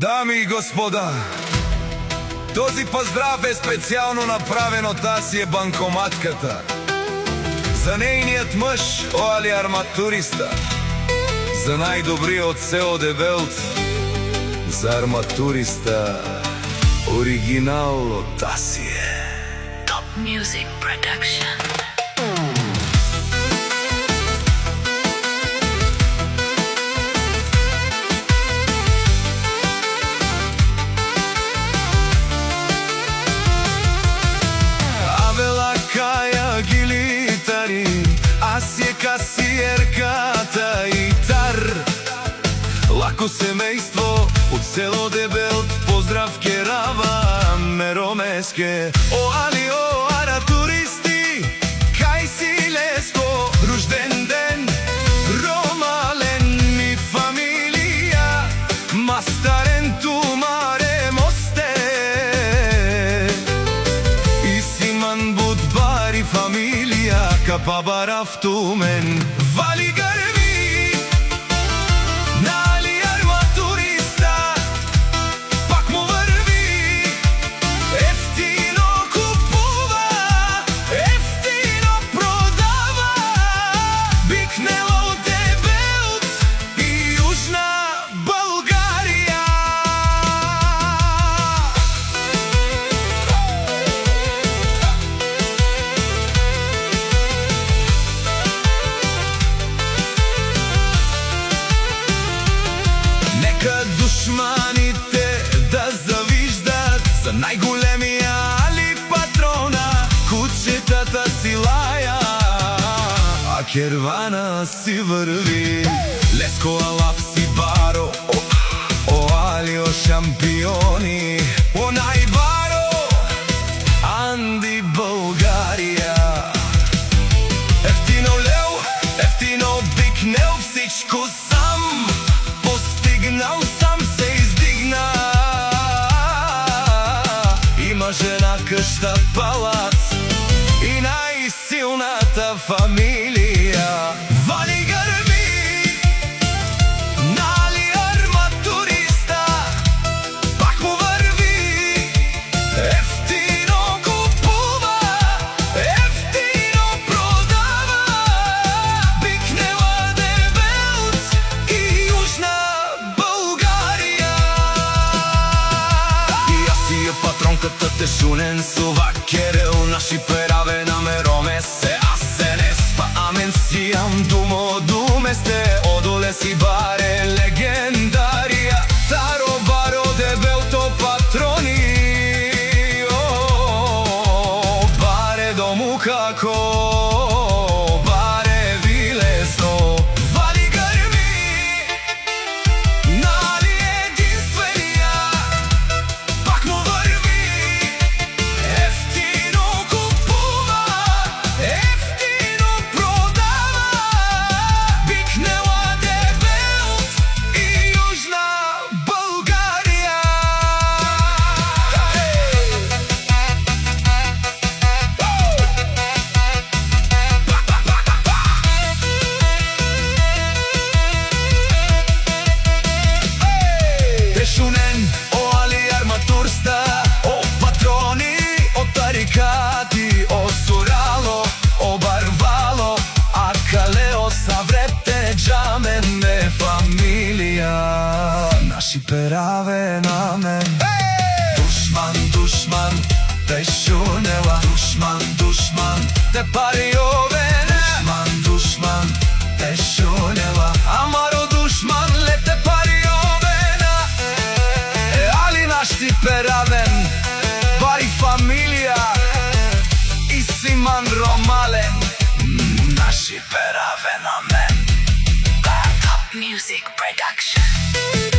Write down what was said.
Дами и господа, този поздрав е специално направен од Асија банкоматката за нејниот мъж Оали арматуриста, за најдобриот село Дебелт, за арматуриста оригинал од Асија. Top Music Production. Асија касиерката и тар, лако семејство од село Дебелт, поздрав керава меромеске. Оали арматуристи, кај си леско, рожден ден, ромален ми фамилија, мастарен тумаре мосте, и симан будбари фамилија, капабарав тумен. Вали грми, нали арматуриста, пак му върви, ефтино купува, ефтино продава, бикнело Дебелт и Южна Българија. Нека душманите да завиждат за најголемија Али патрона, кучетата си лаја, а кервана си върви. Леско алав си баро, Оалио шампиони, о најбаро Анди Българија. Ефтино леу, ефтино бикнел, всичко сам постигнал, сам се издигна. Има жена, къща, палац и најсилната фамилија. Вали грми, нали арматуриста, пак му върви, ефтино купува, ефтино продава, бикнела Дебелт и Южна Българија. И Асија патронката тешунен сува керел, наши пераве намероме се, аз се не спа, амен сијам думо думесте, одоле си баре легендарија, таро баро Дебелто патрони, баре дому како баре вилесно. Вали грми, нали единственија, пак му върви, ефтино купува, ефтино продава, бикнела Дебелт и Южна Българија. Тешунен, Оали арматурста, о патрони, о тарикати, о сурало, о барвало, а калео саврете джамене фамилија. Наши пераве на мен. Душман, душман, тешунела, душман, душман, те пари овене. Душман, душман, тешунела, амаро душман, лете пари овена. Али наш ти перавен, бари фамилија, и симан ромален, наши пераве на мен. Top Music Production.